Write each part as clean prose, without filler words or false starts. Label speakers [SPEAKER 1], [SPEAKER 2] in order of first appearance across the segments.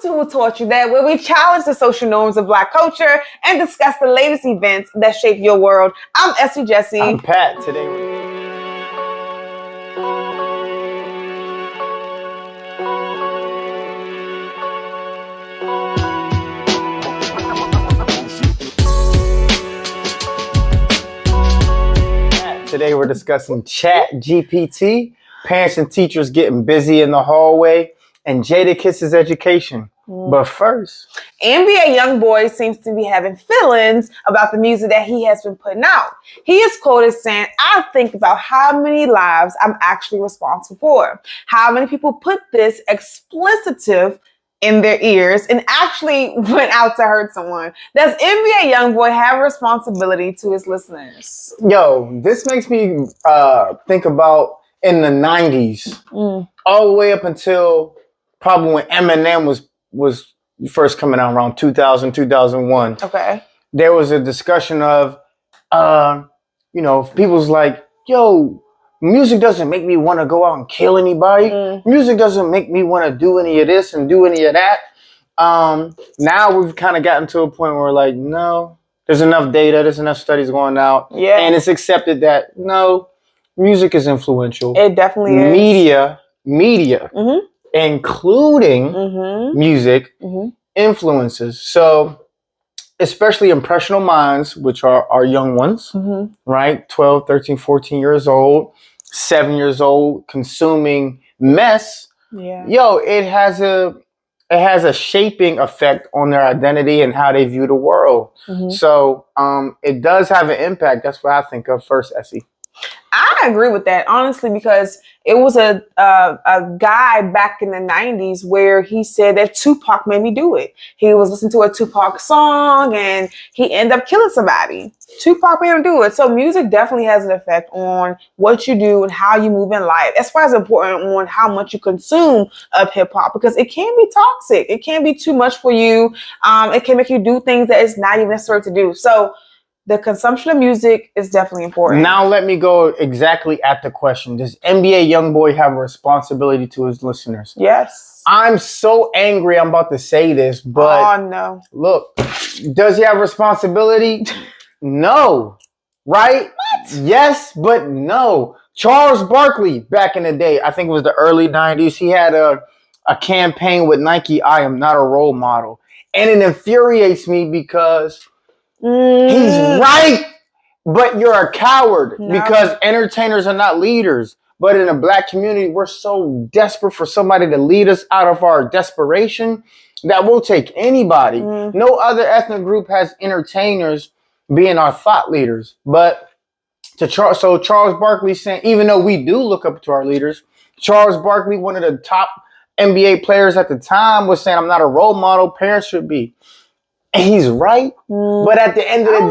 [SPEAKER 1] to Who Taught You That, where we challenge the social norms of Black culture and discuss the latest events that shape your world. I'm Essie Jessie.
[SPEAKER 2] I'm Pat. Today we're discussing ChatGPT, parents and teachers getting busy in the hallway, and Jadakiss's education. But first,
[SPEAKER 1] NBA YoungBoy seems to be having feelings about the music that he has been putting out. He is quoted saying, "I think about how many lives I'm actually responsible for, how many people put this explicitive in their ears and actually went out to hurt someone. Does NBA YoungBoy have a responsibility to his listeners?"
[SPEAKER 2] Yo, this makes me think about in the 90s, all the way up until probably when Eminem was first coming out around 2000, 2001.
[SPEAKER 1] Okay.
[SPEAKER 2] There was a discussion of, people's like, yo, music doesn't make me want to go out and kill anybody. Music doesn't make me want to do any of this and do any of that. Now we've kind of gotten to a point where we're like, no, there's enough data, there's enough studies going out.
[SPEAKER 1] Yeah.
[SPEAKER 2] And it's accepted that, no, music is influential.
[SPEAKER 1] It definitely is.
[SPEAKER 2] Media, including music, influences. So, especially impressionable minds, which are our young ones, right? 12, 13, 14 years old, 7 years old, consuming mess.
[SPEAKER 1] Yeah.
[SPEAKER 2] Yo, it has a shaping effect on their identity and how they view the world. So it does have an impact. That's what I think of first, Essie.
[SPEAKER 1] I agree with that, honestly, because it was a guy back in the 90s where he said that Tupac made me do it. He was listening to a Tupac song and he ended up killing somebody. Tupac made him do it. So music definitely has an effect on what you do and how you move in life. As far as important on how much you consume of hip hop, because it can be toxic. It can be too much for you. It can make you do things that it's not even necessary to do. So the consumption of music is definitely important.
[SPEAKER 2] Now let me go exactly at the question. Does NBA YoungBoy have a responsibility to his listeners?
[SPEAKER 1] Yes.
[SPEAKER 2] I'm so angry I'm about to say this, but
[SPEAKER 1] oh no.
[SPEAKER 2] Look, does he have responsibility? No. Right?
[SPEAKER 1] What?
[SPEAKER 2] Yes, but no. Charles Barkley, back in the day, I think it was the early 90s, he had a campaign with Nike, "I am not a role model." And it infuriates me because he's right, but you're a coward because entertainers are not leaders. But in the Black community, we're so desperate for somebody to lead us out of our desperation that we'll take anybody. No other ethnic group has entertainers being our thought leaders. But so Charles Barkley saying, even though we do look up to our leaders, Charles Barkley, one of the top NBA players at the time, was saying, "I'm not a role model. Parents should be." And he's right, but at the end of the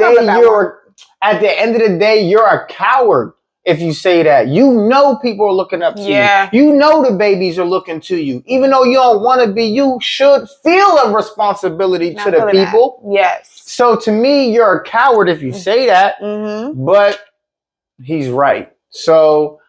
[SPEAKER 2] day, you're a coward if you say that. You know people are looking up to you. You know the babies are looking to you. Even though you don't want to be, you should feel a responsibility to the people.
[SPEAKER 1] That. Yes.
[SPEAKER 2] So to me, you're a coward if you say that, but he's right. So,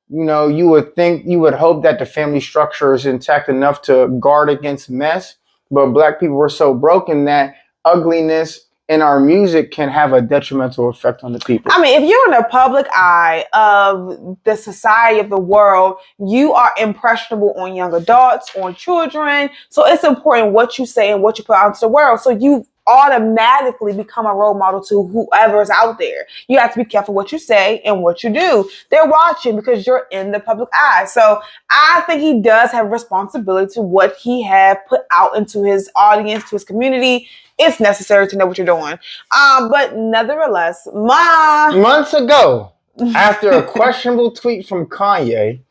[SPEAKER 2] you would hope that the family structure is intact enough to guard against mess, but Black people are so broken that ugliness in our music can have a detrimental effect on the people.
[SPEAKER 1] I mean, if you're in the public eye of the society of the world, you are impressionable on young adults, on children. So it's important what you say and what you put out into the world. So you automatically become a role model to whoever's out there. You have to be careful what you say and what you do. They're watching because you're in the public eye. So I think he does have responsibility to what he had put out into his audience, to his community. It's necessary to know what you're doing. But nevertheless,
[SPEAKER 2] months ago, after a questionable tweet from Kanye,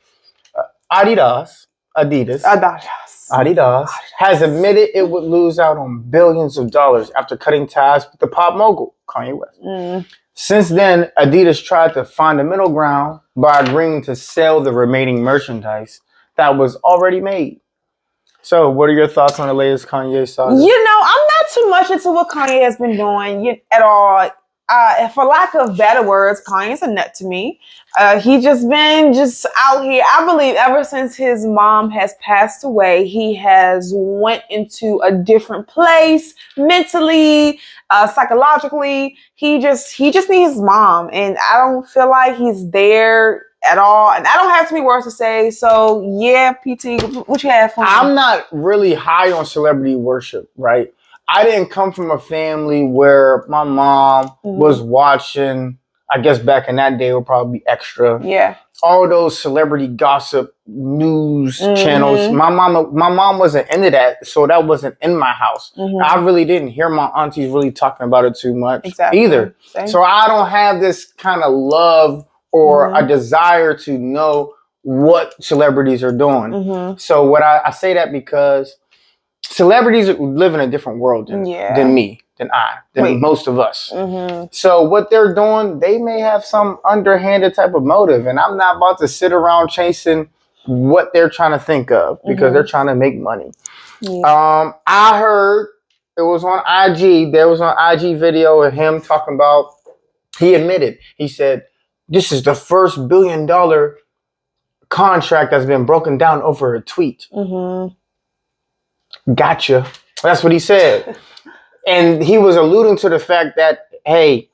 [SPEAKER 2] Adidas has admitted it would lose out on billions of dollars after cutting ties with the pop mogul, Kanye West. Since then, Adidas tried to find a middle ground by agreeing to sell the remaining merchandise that was already made. So, what are your thoughts on the latest Kanye saga?
[SPEAKER 1] I'm not too much into what Kanye has been doing at all. for lack of better words, Kanye's a nut to me. He just been out here. I believe ever since his mom has passed away, he has went into a different place mentally, psychologically. He just needs his mom, and I don't feel like he's there at all. And I don't have too many words to say. So yeah, PT, what you have for me?
[SPEAKER 2] I'm not really high on celebrity worship, right? I didn't come from a family where my mom was watching, I guess back in that day would probably be Extra.
[SPEAKER 1] Yeah.
[SPEAKER 2] All those celebrity gossip news channels. My mom wasn't into that, so that wasn't in my house. I really didn't hear my aunties really talking about it too much either. Same. So I don't have this kind of love or a desire to know what celebrities are doing. So what I say that because celebrities live in a different world than me, than most of us. So what they're doing, they may have some underhanded type of motive, and I'm not about to sit around chasing what they're trying to think of because they're trying to make money. I heard it was on IG. There was an IG video of him talking about. He admitted. He said, "This is the first $1 billion contract that's been broken down over a tweet." Gotcha. That's what he said. And he was alluding to the fact that, hey,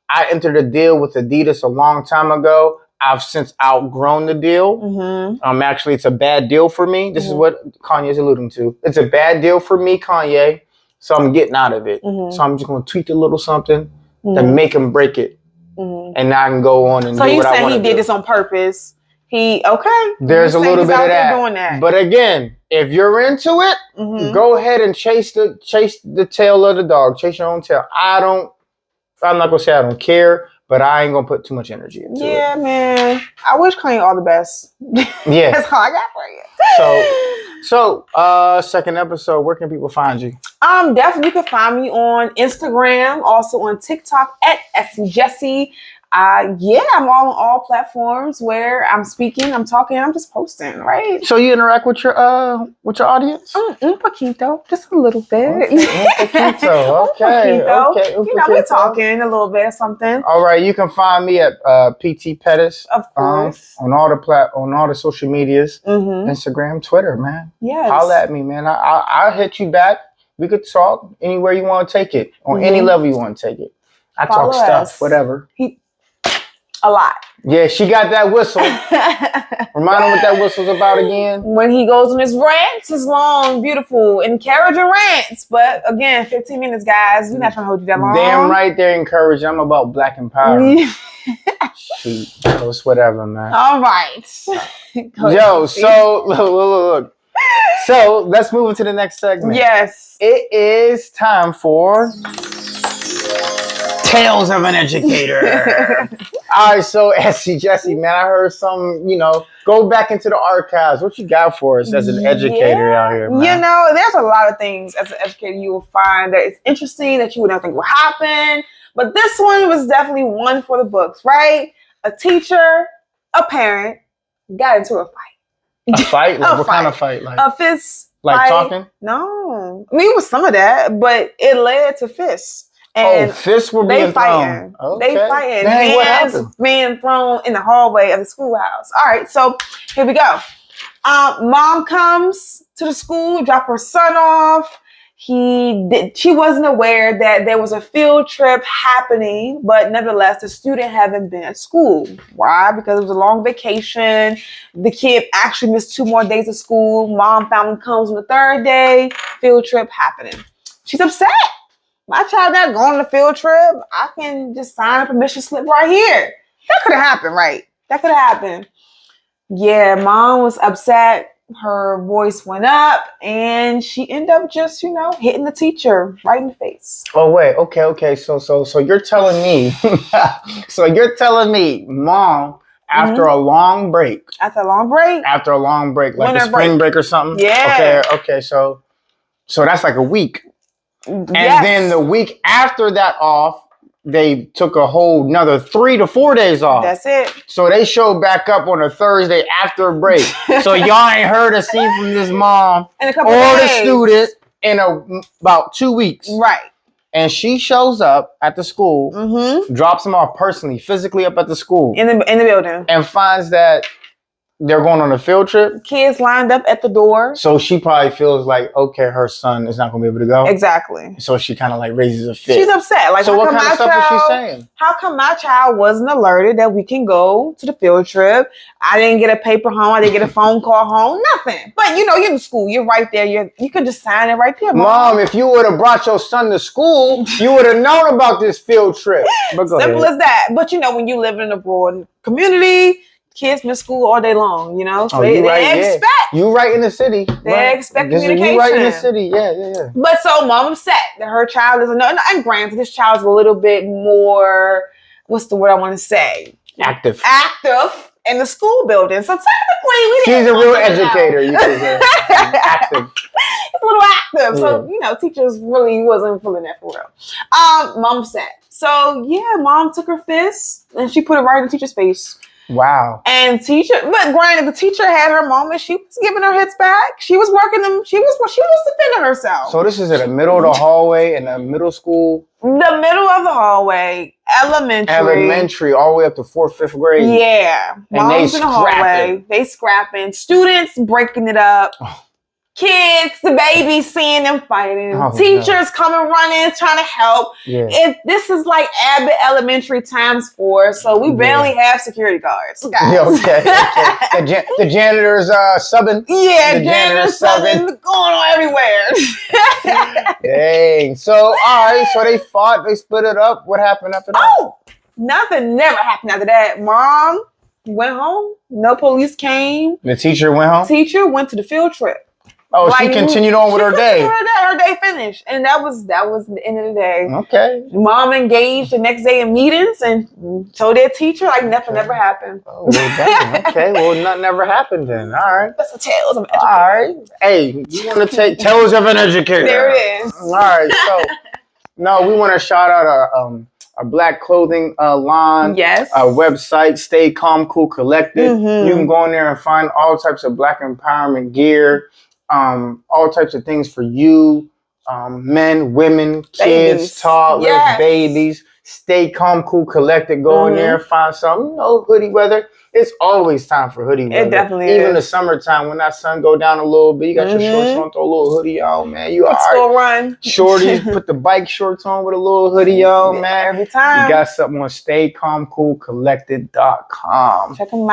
[SPEAKER 2] I entered a deal with Adidas a long time ago. I've since outgrown the deal. Actually, it's a bad deal for me. This is what Kanye is alluding to. It's a bad deal for me, Kanye. So I'm getting out of it. So I'm just going to tweak a little something to make him break it. And now I can go on and do what I want to do. So you
[SPEAKER 1] saying he did this on purpose?
[SPEAKER 2] There's a little bit of that. But again, if you're into it, go ahead and chase the tail of the dog. Chase your own tail. I'm not gonna say I don't care, but I ain't gonna put too much energy into it.
[SPEAKER 1] Yeah, man. I wish Kanye all the best.
[SPEAKER 2] Yeah.
[SPEAKER 1] That's all I got for you.
[SPEAKER 2] So second episode, where can people find you?
[SPEAKER 1] Definitely you can find me on Instagram, also on TikTok at SJessie. I'm on all platforms where I'm speaking, I'm talking, I'm just posting, right?
[SPEAKER 2] So you interact with your audience?
[SPEAKER 1] Un poquito, just a little bit.
[SPEAKER 2] Okay.
[SPEAKER 1] We talking a little bit or something.
[SPEAKER 2] All right, you can find me at PT Pettis.
[SPEAKER 1] Of course.
[SPEAKER 2] On all the social medias, Instagram, Twitter, man.
[SPEAKER 1] Yes.
[SPEAKER 2] Holla at me, man. I'll hit you back. We could talk anywhere you want to take it, on any level you want to take it. I talk stuff, whatever.
[SPEAKER 1] A lot.
[SPEAKER 2] Yeah, she got that whistle. Remind him what that whistle's about again.
[SPEAKER 1] When he goes on his rants, it's long, beautiful, encouraging rants. But again, 15 minutes, guys. We're not trying to hold you that long.
[SPEAKER 2] Damn right they're encouraging. I'm about black empowerment. Shoot. It's whatever, man.
[SPEAKER 1] All right.
[SPEAKER 2] Yo, so look. So let's move into the next segment.
[SPEAKER 1] Yes.
[SPEAKER 2] It is time for Tales of an Educator. All right, so Jesse, man, I heard some, go back into the archives. What you got for us as an educator out here, man?
[SPEAKER 1] There's a lot of things as an educator you will find that it's interesting that you would not think will happen. But this one was definitely one for the books, right? A teacher, a parent got into a fight.
[SPEAKER 2] A fight? Like, what kind of fight? Like
[SPEAKER 1] a fist
[SPEAKER 2] fight?
[SPEAKER 1] Like talking? No. I mean, it was some of that, but it led to fists. And
[SPEAKER 2] fists were being thrown.
[SPEAKER 1] Okay. They fighting.
[SPEAKER 2] Dang, what happened?
[SPEAKER 1] Being thrown in the hallway of the schoolhouse. All right, so here we go. Mom comes to the school, drop her son off. She wasn't aware that there was a field trip happening, but nevertheless, the student hadn't been at school. Why? Because it was a long vacation. The kid actually missed 2 more days of school. Mom finally comes on the 3rd day. Field trip happening. She's upset. My child not going on the field trip. I can just sign a permission slip right here. That could have happened, right? That could have happened. Yeah, mom was upset. Her voice went up, and she ended up just, hitting the teacher right in the face.
[SPEAKER 2] Oh wait, okay. So you're telling me, mom, after a long break, like winter a spring break or something.
[SPEAKER 1] Yeah.
[SPEAKER 2] Okay. So that's like a week. And then the week after that off, they took a whole another 3 to 4 days off.
[SPEAKER 1] That's it.
[SPEAKER 2] So they showed back up on a Thursday after a break. So y'all ain't heard a scene from this mom or the student in about 2 weeks.
[SPEAKER 1] Right.
[SPEAKER 2] And she shows up at the school, drops them off personally, physically up at the school.
[SPEAKER 1] In the building.
[SPEAKER 2] And finds that they're going on a field trip.
[SPEAKER 1] Kids lined up at the door.
[SPEAKER 2] So she probably feels like, okay, her son is not going to be able to go.
[SPEAKER 1] Exactly.
[SPEAKER 2] So she kind of like raises a fit.
[SPEAKER 1] She's upset. Like,
[SPEAKER 2] so what kind of stuff is she saying?
[SPEAKER 1] How come my child wasn't alerted that we can go to the field trip? I didn't get a paper home. I didn't get a phone call home. Nothing. But you know, you're in school. You're right there. You can just sign it right there,
[SPEAKER 2] Mom, if you would have brought your son to school, you would have known about this field trip.
[SPEAKER 1] Simple as that. But you know, when you live in a broad community, kids miss school all day long, you know? So they expect.
[SPEAKER 2] You right in the city.
[SPEAKER 1] They expect communication.
[SPEAKER 2] You right in the city. Yeah.
[SPEAKER 1] But so mom upset that her child is and granted, this child's a little bit more, what's the word I want to say?
[SPEAKER 2] Active
[SPEAKER 1] in the school building. So technically,
[SPEAKER 2] she's a real educator. You could say active.
[SPEAKER 1] It's a little active. So, you know, teachers really wasn't feeling that for real. Mom upset. So yeah, mom took her fist and she put it right in the teacher's face.
[SPEAKER 2] Wow.
[SPEAKER 1] And but granted, the teacher had her moment. She was giving her hits back. She was working them. She was defending herself.
[SPEAKER 2] So this is in the middle of the hallway in a middle school?
[SPEAKER 1] The middle of the hallway, elementary.
[SPEAKER 2] Elementary, all the way up to 4th, 5th grade.
[SPEAKER 1] Yeah.
[SPEAKER 2] And
[SPEAKER 1] Mom's in the hallway. They scrapping. Students breaking it up. Kids, the babies seeing them fighting. Teachers coming running, trying to help. Yeah. This is like Abbott Elementary times 4, so we barely have security guards, guys.
[SPEAKER 2] Okay. The janitors subbing.
[SPEAKER 1] Yeah, the janitors subbing. Going on everywhere.
[SPEAKER 2] Dang. So, all right. So they fought. They split it up. What happened after that?
[SPEAKER 1] Oh, nothing never happened after that. Mom went home. No police came.
[SPEAKER 2] The teacher went home?
[SPEAKER 1] Teacher went to the field trip.
[SPEAKER 2] Oh, like, she continued on with her day.
[SPEAKER 1] Her day finished, and that was the end of the day.
[SPEAKER 2] Okay.
[SPEAKER 1] Mom engaged the next day in meetings and told their teacher like nothing never happened.
[SPEAKER 2] Oh, well, damn. Okay, well, nothing ever happened then. All right.
[SPEAKER 1] That's the tales of an educator.
[SPEAKER 2] All right. Hey, you want to take tales of an educator?
[SPEAKER 1] There it is.
[SPEAKER 2] All right. So, no, we want to shout out our black clothing line.
[SPEAKER 1] Yes.
[SPEAKER 2] Our website, Stay Calm Cool Collective. You can go in there and find all types of black empowerment gear. All types of things for you, men, women, kids, toddlers, babies. Stay calm, cool, collected. Go in there, find some, hoodie weather. It's always time for hoodie weather.
[SPEAKER 1] It definitely is.
[SPEAKER 2] Even the summertime when that sun go down a little bit, you got your shorts on, throw a little hoodie on, man. You all right.
[SPEAKER 1] Go run.
[SPEAKER 2] Shorties, put the bike shorts on with a little hoodie on, man.
[SPEAKER 1] Every time.
[SPEAKER 2] You got something on staycalmcoolcollected.com.
[SPEAKER 1] Check them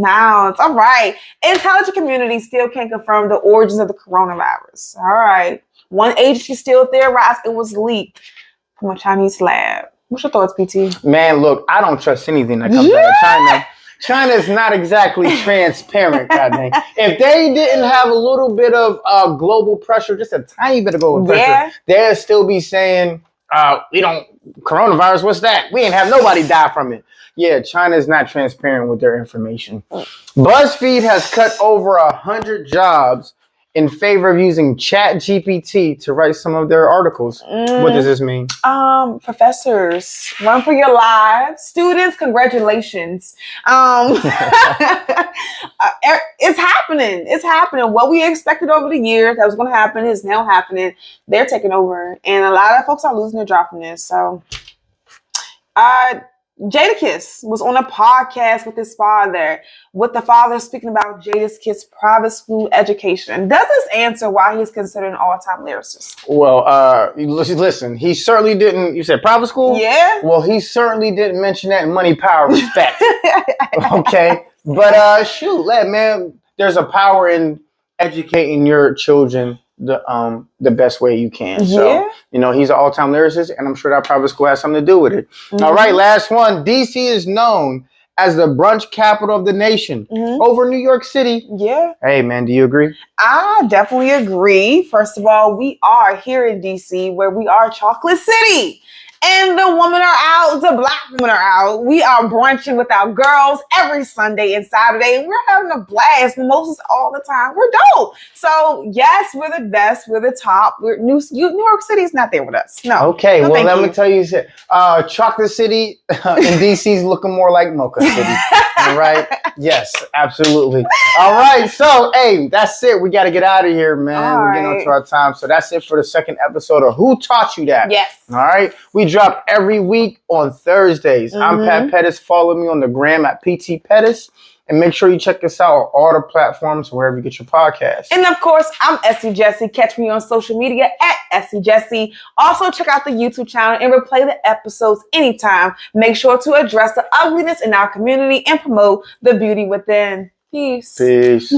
[SPEAKER 1] out. All right. Intelligent community still can't confirm the origins of the coronavirus. All right. One agency still theorized it was leaked from a Chinese lab. What's your thoughts, PT?
[SPEAKER 2] Man, look, I don't trust anything that comes out of China. China's not exactly transparent, goddamn. If they didn't have a little bit of global pressure, just a tiny bit of global pressure, they'd still be saying, coronavirus, what's that? We ain't have nobody die from it. Yeah, China's not transparent with their information. BuzzFeed has cut over 100 jobs in favor of using ChatGPT to write some of their articles. What does this mean?
[SPEAKER 1] Professors, run for your lives. Students, congratulations. It's happening. It's happening. What we expected over the years that was going to happen is now happening. They're taking over. And a lot of folks are losing their job from this. So, Jadakiss was on a podcast with his father, with the father speaking about Jadakiss' private school education. Does this answer why he's considered an all-time lyricist?
[SPEAKER 2] Well, listen, he certainly didn't. You said private school?
[SPEAKER 1] Yeah.
[SPEAKER 2] Well, he certainly didn't mention that in money, power, respect. Okay. But shoot, man, there's a power in educating your children the best way you can. So, he's an all-time lyricist, and I'm sure that private school has something to do with it. All right, last one. DC is known as the brunch capital of the nation over New York City. Yeah. Hey, man, do you agree?
[SPEAKER 1] I definitely agree. First of all, we are here in DC where we are Chocolate City. And the women are out, the black women are out. We are brunching with our girls every Sunday and Saturday. And we're having a blast, mimosas all the time. We're dope. So, yes, we're the best. We're the top. New York City's not there with us. No.
[SPEAKER 2] Okay, let me tell you, Chocolate City in DC is looking more like Mocha City. All right. Yes, absolutely. All right. So, hey, that's it. We got to get out of here, man. We're getting on to our time. So that's it for the second episode of Who Taught You That?
[SPEAKER 1] Yes.
[SPEAKER 2] All right. We drop every week on Thursdays. I'm Pat Pettis. Follow me on the gram at PT Pettis. And make sure you check us out on all the platforms wherever you get your podcasts.
[SPEAKER 1] And of course, I'm Essie Jessie. Catch me on social media at Essie Jessie. Also, check out the YouTube channel and replay the episodes anytime. Make sure to address the ugliness in our community and promote the beauty within. Peace.
[SPEAKER 2] Peace.